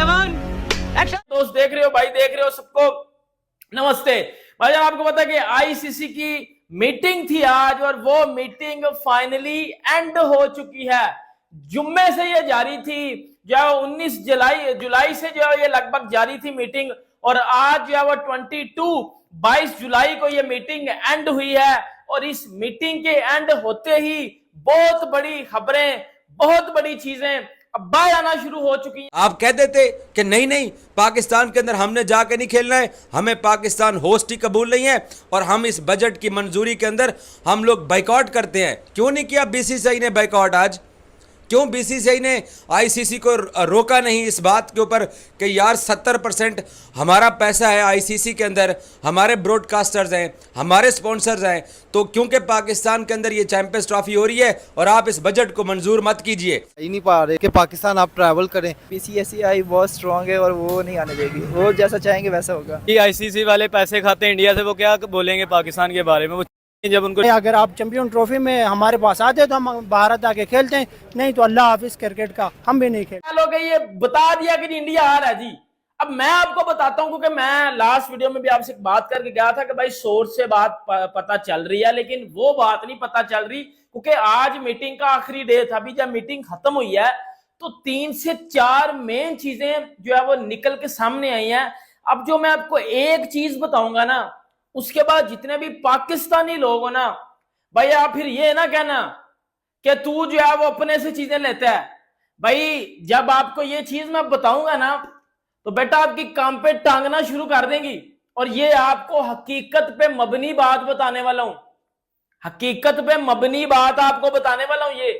दोस्त देख रहे हो, भाई देख रहे हो, सबको नमस्ते। भाई आपको पता है कि आईसीसी की मीटिंग थी आज और वो मीटिंग फाइनली एंड हो चुकी है। जुम्मे से ये जारी थी, जो 19 जुलाई से जो ये लगभग जारी थी मीटिंग, और आज जो है वो 22 जुलाई को ये मीटिंग एंड हुई है। और इस मीटिंग के एंड होते ही बहुत बड़ी खबरें, बहुत बड़ी चीजें बाहर आना शुरू हो चुकी हैं। आप कह देते कि नहीं नहीं, पाकिस्तान के अंदर हमने जाके नहीं खेलना है, हमें पाकिस्तान होस्ट ही कबूल नहीं है और हम इस बजट की मंजूरी के अंदर हम लोग बाइकआउट करते हैं। क्यों नहीं किया बीसीसीआई ने बाइकआउट आज? क्यों बीसीसीआई ने आईसीसी को रोका नहीं इस बात के ऊपर कि यार 70% हमारा पैसा है आईसीसी के अंदर, हमारे ब्रॉडकास्टर्स हैं, हमारे स्पॉन्सर्स हैं, तो क्योंकि पाकिस्तान के अंदर ये चैंपियंस ट्रॉफी हो रही है और आप इस बजट को मंजूर मत कीजिए। ही नहीं पा रहे कि पाकिस्तान आप ट्रैवल करें। बीसीसीआई बहुत स्ट्रांग है और वो नहीं आने देगी, वो जैसा चाहेंगे वैसा होगा। आईसीसी वाले पैसे खाते हैं इंडिया से, वो क्या बोलेंगे पाकिस्तान के बारे में? वो जब उनको अगर आप चैंपियन ट्रॉफी में हमारे पास आते तो हम भारत आके खेलते हैं, नहीं तो अल्लाह हाफिज क्रिकेट का हम भी नहीं खेलते। लोग ये बता दिया कि इंडिया हार है जी। अब मैं आपको बताता हूं, क्योंकि मैं लास्ट वीडियो में भी आपसे बात करके गया था कि भाई सोर्स से बात पता चल रही है, लेकिन वो बात नहीं पता चल रही, क्योंकि आज मीटिंग का आखिरी डे था। अभी जब मीटिंग खत्म हुई है तो 3 से 4 मेन चीजें जो है वो निकल के सामने आई हैं। अब जो मैं आपको एक चीज बताऊंगा ना, उसके बाद जितने भी पाकिस्तानी लोग हो ना भाई, आप फिर ये ना कहना कि तू जो है वो अपने से चीजें लेता है। भाई जब आपको ये चीज मैं बताऊंगा ना तो बेटा आपकी काम पे टांगना शुरू कर देंगी। और ये आपको हकीकत पे मबनी बात बताने वाला हूं, हकीकत पे मबनी बात आपको बताने वाला हूं। ये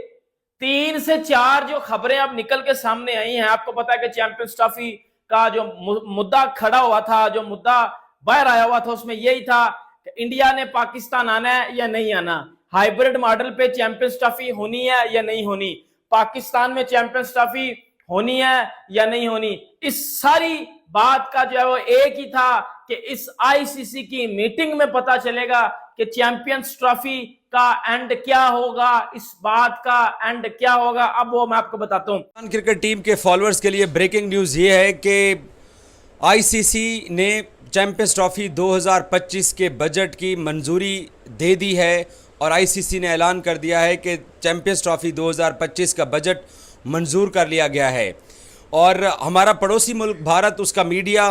3 से 4 जो खबरें अब निकल के सामने आई हैं। आपको पता है कि चैंपियंस ट्रॉफी का जो मुद्दा खड़ा हुआ था, जो मुद्दा बाहर आया हुआ था, उसमें यही था कि इंडिया ने पाकिस्तान आना है या नहीं आना, हाइब्रिड मॉडल पे चैंपियंस ट्रॉफी होनी है या नहीं होनी, पाकिस्तान में चैंपियंस ट्रॉफी होनी है या नहीं होनी। इस सारी बात का जो है वो एक ही था कि इस आईसीसी की मीटिंग में पता चलेगा कि चैंपियंस ट्रॉफी का एंड क्या होगा, इस बात का एंड क्या होगा। अब वो मैं आपको बताता हूं। क्रिकेट टीम के फॉलोअर्स के लिए ब्रेकिंग न्यूज ये है कि आईसीसी ने चैंपियंस ट्रॉफी 2025 के बजट की मंजूरी दे दी है और आईसीसी ने ऐलान कर दिया है कि चैंपियंस ट्रॉफी 2025 का बजट मंजूर कर लिया गया है। और हमारा पड़ोसी मुल्क भारत, उसका मीडिया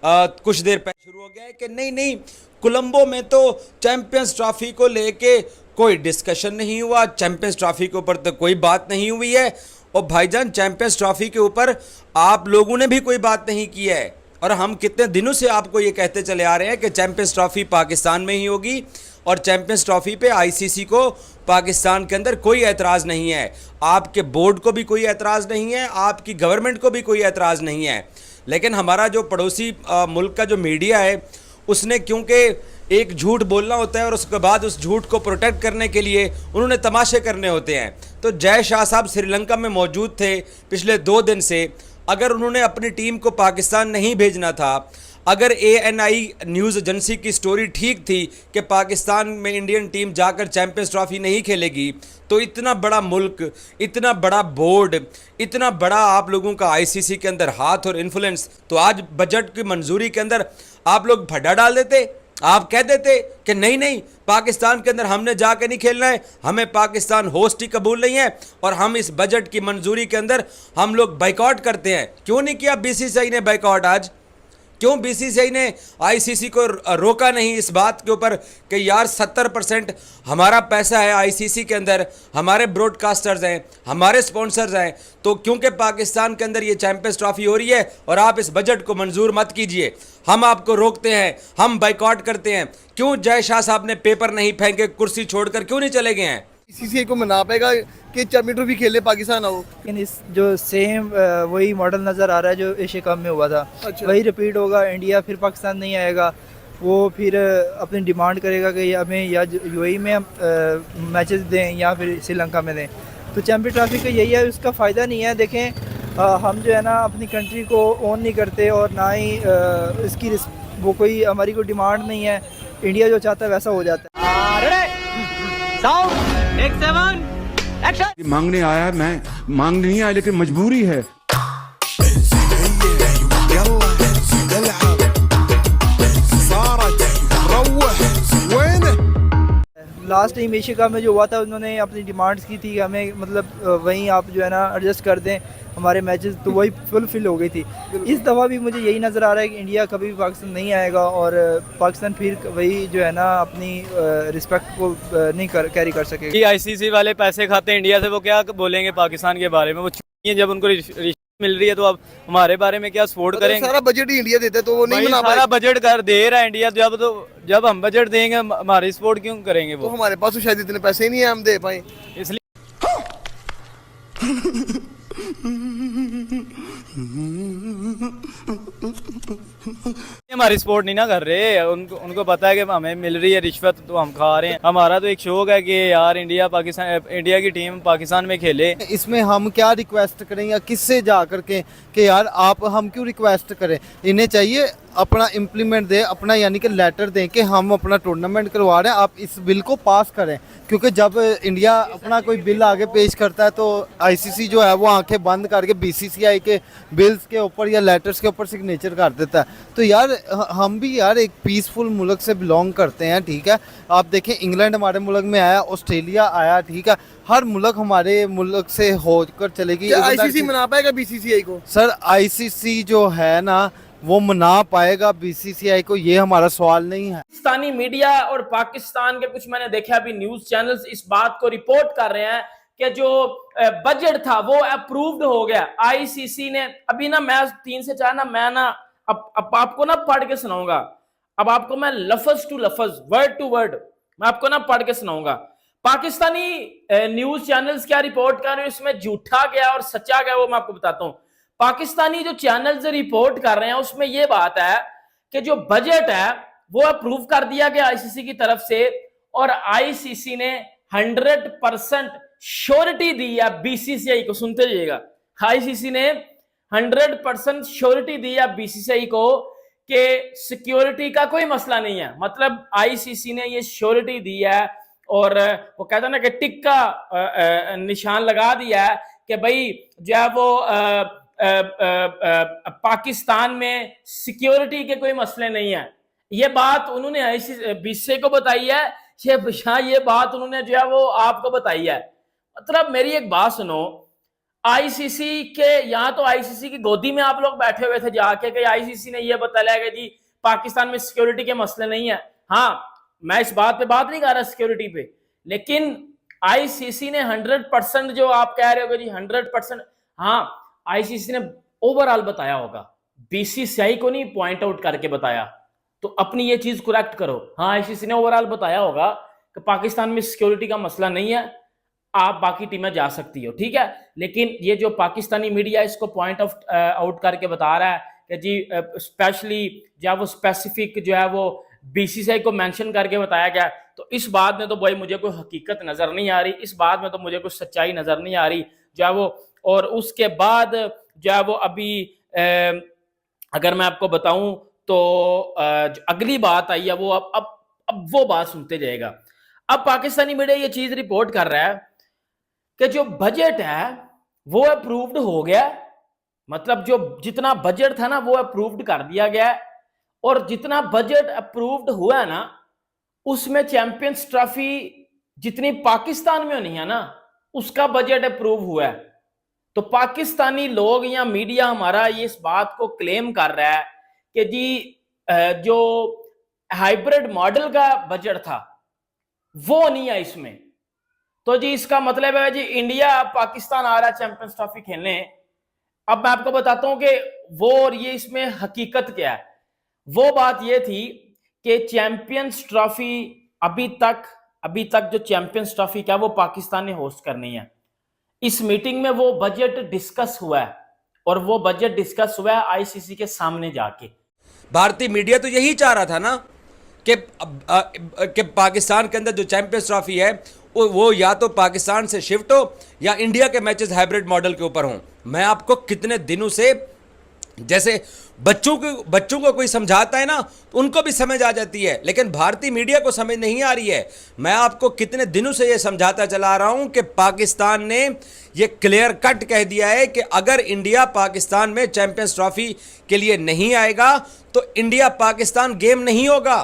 कुछ देर पहले शुरू हो गया है कि नहीं नहीं, कोलंबो में तो चैंपियंस ट्रॉफी को लेके कोई डिस्कशन नहीं हुआ, चैंपियंस ट्रॉफी के ऊपर तो कोई बात नहीं हुई है। और भाईजान, चैंपियंस ट्रॉफी के ऊपर आप लोगों ने भी कोई बात नहीं की है और हम कितने दिनों से आपको ये कहते चले आ रहे हैं कि चैंपियंस ट्रॉफी पाकिस्तान में ही होगी और चैंपियंस ट्रॉफी पे आईसीसी को पाकिस्तान के अंदर कोई एतराज़ नहीं है, आपके बोर्ड को भी कोई एतराज़ नहीं है, आपकी गवर्नमेंट को भी कोई एतराज़ नहीं है। लेकिन हमारा जो पड़ोसी मुल्क का जो मीडिया है, उसने क्योंकि एक झूठ बोलना होता है और उसके बाद उस झूठ को प्रोटेक्ट करने के लिए उन्होंने तमाशे करने होते हैं। तो जय शाह साहब श्रीलंका में मौजूद थे पिछले 2 दिन से। अगर उन्होंने अपनी टीम को पाकिस्तान नहीं भेजना था, अगर ANI न्यूज़ एजेंसी की स्टोरी ठीक थी कि पाकिस्तान में इंडियन टीम जाकर चैंपियंस ट्रॉफी नहीं खेलेगी, तो इतना बड़ा मुल्क, इतना बड़ा बोर्ड, इतना बड़ा आप लोगों का आईसीसी के अंदर हाथ और इन्फ्लुएंस, तो आज बजट की मंजूरी के अंदर आप लोग भड्डा डाल देते। आप कह देते कि नहीं नहीं, पाकिस्तान के अंदर हमने जाके नहीं खेलना है, हमें पाकिस्तान होस्ट ही कबूल नहीं है और हम इस बजट की मंजूरी के अंदर हम लोग बाइकआउट करते हैं। क्यों नहीं किया बीसीसीआई ने बाइकआउट आज? क्यों बीसीसीआई ने आईसीसी को रोका नहीं इस बात के ऊपर कि यार 70% हमारा पैसा है आईसीसी के अंदर, हमारे ब्रॉडकास्टर्स हैं, हमारे स्पॉन्सर्स हैं, तो क्योंकि पाकिस्तान के अंदर ये चैंपियंस ट्रॉफी हो रही है और आप इस बजट को मंजूर मत कीजिए, हम आपको रोकते हैं, हम बाइकआउट करते हैं। क्यों जय शाह साहब ने पेपर नहीं फेंके, कुर्सी छोड़कर क्यों नहीं चले गए हैं? बीसीसीआई को मना पाएगा कि चैंपियन ट्रॉफी खेले पाकिस्तान आओ। लेकिन इस जो सेम वही मॉडल नज़र आ रहा है जो एशिया कप में हुआ था, अच्छा। वही रिपीट होगा। इंडिया फिर पाकिस्तान नहीं आएगा, वो फिर अपनी डिमांड करेगा कि हमें या यूएई में मैचेस दें या फिर श्रीलंका में दें। तो चैंपियन ट्रॉफी का यही है, उसका फ़ायदा नहीं है। देखें हम जो है ना अपनी कंट्री को ओन नहीं करते और ना ही इसकी वो कोई हमारी कोई डिमांड नहीं है। इंडिया जो चाहता है वैसा हो जाता है। मांगने आया, मैं मांग नहीं आया, लेकिन मजबूरी है। लास्ट टाइम एशिया कप में जो हुआ था उन्होंने अपनी डिमांड्स की थी कि हमें मतलब वहीं आप जो है ना एडजस्ट कर दें हमारे मैचेस, तो वही फुलफिल हो गई थी। इस दफ़ा भी मुझे यही नज़र आ रहा है कि इंडिया कभी भी पाकिस्तान नहीं आएगा और पाकिस्तान फिर वही जो है ना अपनी रिस्पेक्ट को नहीं कैरी कर सकेगा। कि आईसीसी वाले पैसे खाते हैं इंडिया से, वो क्या बोलेंगे पाकिस्तान के बारे में? वो चाहिए जब उनको रिश्वत मिल रही है, तो अब हमारे बारे में क्या सपोर्ट करेंगे? सारा बजट ही इंडिया देता है तो वो नहीं भाई बना सारा पाए। बजट कर दे रहा है इंडिया, जब हम बजट देंगे हमारी सपोर्ट क्यों करेंगे तो वो? हमारे पास तो शायद इतने पैसे ही नहीं है हम दे पाए। इसलिए हमारी सपोर्ट नहीं ना कर रहे। उनको पता है कि हमें मिल रही है रिश्वत तो हम खा रहे हैं। हमारा तो एक शौक है कि यार इंडिया की टीम पाकिस्तान में खेले। इसमें हम क्या रिक्वेस्ट करें या किससे जा करके कि यार आप हम क्यों रिक्वेस्ट करें? इन्हें चाहिए अपना इम्प्लीमेंट दें, अपना यानी कि लेटर दें कि हम अपना टूर्नामेंट करवा रहे हैं, आप इस बिल को पास करें। क्योंकि जब इंडिया अपना कोई बिल आगे पेश करता है तो आईसीसी जो है वो आंखें बंद करके बीसीसीआई के बिल्स के ऊपर या लेटर्स के ऊपर सिग्नेचर कर देता है। तो यार हम भी यार एक पीसफुल मुल्क से बिलोंग करते हैं, ठीक है। आप देखें इंग्लैंड हमारे मुल्क में आया, ऑस्ट्रेलिया आया, ठीक है। हर मुल्क हमारे मुल्क से होकर चलेगी। आईसीसी मना पाएगा बीसीसीआई को? सर आईसीसी जो है ना वो मना पाएगा बीसीसीआई को, ये हमारा सवाल नहीं है। पाकिस्तानी मीडिया और पाकिस्तान के कुछ मैंने देखा अभी न्यूज चैनल्स इस बात को रिपोर्ट कर रहे हैं कि जो बजट था वो अप्रूव्ड हो गया आईसीसी ने। अभी ना मैं 3 से 4 ना मैं ना अब आपको ना पढ़ के सुनाऊंगा। अब आपको मैं लफ्ज टू लफ्ज, वर्ड टू वर्ड मैं आपको ना पढ़ के सुनाऊंगा। पाकिस्तानी न्यूज चैनल्स क्या रिपोर्ट कर रहे हैं, इसमें झूठा गया और सच्चा गया वो मैं आपको बताता हूं। पाकिस्तानी जो चैनल्स रिपोर्ट कर रहे हैं उसमें यह बात है कि जो बजट है वो अप्रूव कर दिया गया आईसीसी की तरफ से और आईसीसी ने 100% श्योरिटी दी है बीसीसीआई को। सुनते जाइएगा, आईसीसी ने 100% श्योरिटी दी है बीसीसीआई को कि सिक्योरिटी का कोई मसला नहीं है। मतलब आईसीसी ने ये श्योरिटी दी है और वो कहता है ना कि टिक का निशान लगा दिया है कि भाई जो है वो पाकिस्तान में सिक्योरिटी के कोई मसले नहीं है। ये बात उन्होंने बीसीसीआई को बताई है, ये बात उन्होंने जो है वो आपको बताई है। मतलब मेरी एक बात सुनो, आईसीसी के यहाँ तो आईसीसी की गोदी में आप लोग बैठे हुए थे जाके कि आईसीसी ने ये बताया कि जी पाकिस्तान में सिक्योरिटी के मसले नहीं है। हाँ, मैं इस बात पे बात नहीं कर रहा सिक्योरिटी पे, लेकिन आईसीसी ने 100% जो आप कह रहे हो जी 100%, हाँ आईसीसी ने ओवरऑल बताया होगा, बीसीसीआई को नहीं पॉइंट आउट करके बताया। तो अपनी ये चीज करेक्ट करो। हाँ आईसीसी ने ओवरऑल बताया होगा कि पाकिस्तान में सिक्योरिटी का मसला नहीं है, आप बाकी टीमें जा सकती हो, ठीक है। लेकिन ये जो पाकिस्तानी मीडिया इसको पॉइंट आउट करके बता रहा है कि जी स्पेशली जो वो स्पेसिफिक जो है वो बीसीसीआई को मेंशन करके बताया गया, तो इस बात में तो भाई मुझे कोई हकीकत नजर नहीं आ रही, इस बात में तो मुझे कोई सच्चाई नजर नहीं आ रही जो है वो। और उसके बाद जो है वो अभी अगर मैं आपको बताऊं तो अगली बात आई है वो अब वो बात सुनते जाएगा। अब पाकिस्तानी मीडिया ये चीज रिपोर्ट कर रहा है कि जो बजट है वो अप्रूव्ड हो गया। मतलब जो जितना बजट था ना वो अप्रूव्ड कर दिया गया है और जितना बजट अप्रूव्ड हुआ है ना उसमें चैंपियंस ट्रॉफी जितनी पाकिस्तान में होनी है ना उसका बजट अप्रूव हुआ है। तो पाकिस्तानी लोग या मीडिया हमारा ये इस बात को क्लेम कर रहा है कि जी जो हाइब्रिड मॉडल का बजट था वो नहीं है इसमें। तो जी इसका मतलब है जी इंडिया पाकिस्तान आ रहा है चैंपियंस ट्रॉफी खेलने। अब मैं आपको बताता हूं कि वो और ये इसमें हकीकत क्या है। वो बात ये थी कि चैंपियंस ट्रॉफी अभी तक जो चैंपियंस ट्रॉफी क्या वो पाकिस्तान ने होस्ट करनी है। इस मीटिंग में वो बजट डिस्कस हुआ है और वो बजट डिस्कस हुआ है आईसीसी के सामने जाके। भारतीय मीडिया तो यही चाह रहा था ना कि पाकिस्तान के अंदर जो चैंपियंस ट्रॉफी है वो या तो पाकिस्तान से शिफ्ट हो या इंडिया के मैचेस हाइब्रिड मॉडल के ऊपर हों। मैं आपको कितने दिनों से, जैसे बच्चों को कोई समझाता है ना तो उनको भी समझ आ जाती है, लेकिन भारतीय मीडिया को समझ नहीं आ रही है। मैं आपको कितने दिनों से ये समझाता चला रहा हूं कि पाकिस्तान ने ये क्लियर कट कह दिया है कि अगर इंडिया पाकिस्तान में चैंपियंस ट्रॉफी के लिए नहीं आएगा तो इंडिया पाकिस्तान गेम नहीं होगा।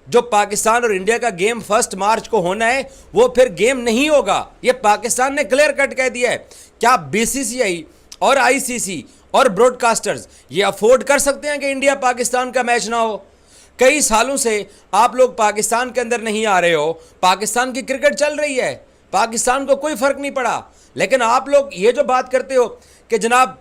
जो पाकिस्तान और इंडिया का गेम 1 मार्च को होना है वो फिर गेम नहीं होगा। ये पाकिस्तान ने क्लियर कट कह दिया है। क्या बीसीसीआई और आईसीसी और ब्रॉडकास्टर्स ये अफोर्ड कर सकते हैं कि इंडिया पाकिस्तान का मैच ना हो? कई सालों से आप लोग पाकिस्तान के अंदर नहीं आ रहे हो, पाकिस्तान की क्रिकेट चल रही है, पाकिस्तान को कोई फर्क नहीं पड़ा। लेकिन आप लोग ये जो बात करते हो कि जनाब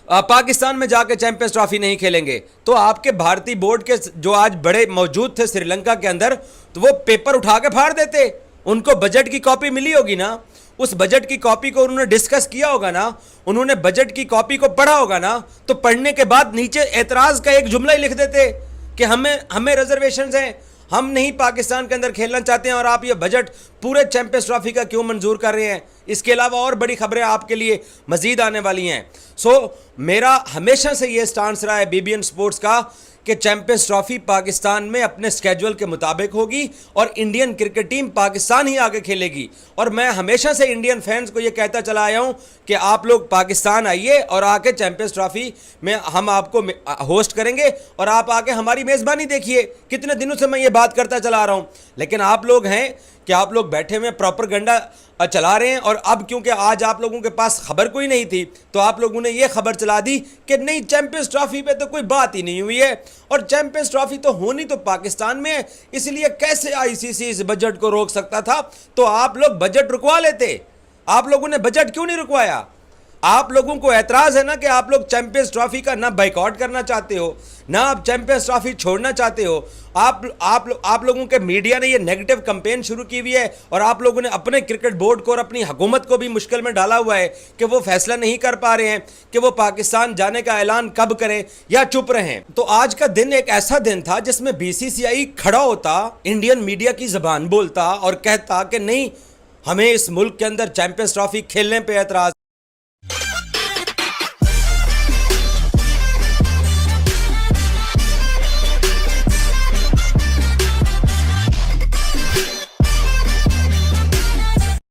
पाकिस्तान में जाकर चैंपियंस ट्रॉफी नहीं खेलेंगे, तो आपके भारतीय बोर्ड के जो आज बड़े मौजूद थे श्रीलंका के अंदर, तो वो पेपर उठा के फाड़ देते। उनको बजट की कॉपी मिली होगी ना, उस बजट की कॉपी को उन्होंने डिस्कस किया होगा ना, उन्होंने बजट की कॉपी को पढ़ा होगा ना, तो पढ़ने के बाद नीचे एतराज का एक जुमला ही लिख देते कि हमें रिजर्वेशंस हैं, हम नहीं पाकिस्तान के अंदर खेलना चाहते हैं और आप ये बजट पूरे चैंपियंस ट्रॉफी का क्यों मंजूर कर रहे हैं। इसके अलावा और बड़ी खबरें आपके लिए मजीद आने वाली हैं। मेरा हमेशा से ये स्टांस रहा है बीबीएन स्पोर्ट्स का कि चैंपियंस ट्रॉफी पाकिस्तान में अपने स्केड्यूल के मुताबिक होगी और इंडियन क्रिकेट टीम पाकिस्तान ही आगे खेलेगी। और मैं हमेशा से इंडियन फैंस को ये कहता चला आया हूँ कि आप लोग पाकिस्तान आइए और आके चैंपियंस ट्रॉफी में हम आपको होस्ट करेंगे और आप आके हमारी मेज़बानी देखिए। कितने दिनों से मैं ये बात करता चला रहा हूँ, लेकिन आप लोग हैं कि आप लोग बैठे हुए प्रोपेगेंडा चला रहे हैं। और अब क्योंकि आज आप लोगों के पास खबर कोई नहीं थी, तो आप लोगों ने ये खबर चला दी कि नहीं, चैंपियंस ट्रॉफी पे तो कोई बात ही नहीं हुई है और चैंपियंस ट्रॉफी तो होनी तो पाकिस्तान में है, इसलिए कैसे आईसीसी इस बजट को रोक सकता था। तो आप लोग बजट रुकवा लेते। आप लोगों ने बजट क्यों नहीं रुकवाया? आप लोगों को एतराज़ है ना कि आप लोग चैंपियंस ट्रॉफी का ना बाइकआउट करना चाहते हो, ना आप चैंपियंस ट्रॉफी छोड़ना चाहते हो। आप लोगों के मीडिया ने ये नेगेटिव कैंपेन शुरू की हुई है और आप लोगों ने अपने क्रिकेट बोर्ड को और अपनी हुकूमत को भी मुश्किल में डाला हुआ है कि वो फैसला नहीं कर पा रहे हैं कि वो पाकिस्तान जाने का ऐलान कब करें या चुप रहें। तो आज का दिन एक ऐसा दिन था जिसमें बीसीसीआई खड़ा होता, इंडियन मीडिया की ज़बान बोलता और कहता कि नहीं, हमें इस मुल्क के अंदर चैंपियंस ट्रॉफी खेलने पर एतराज़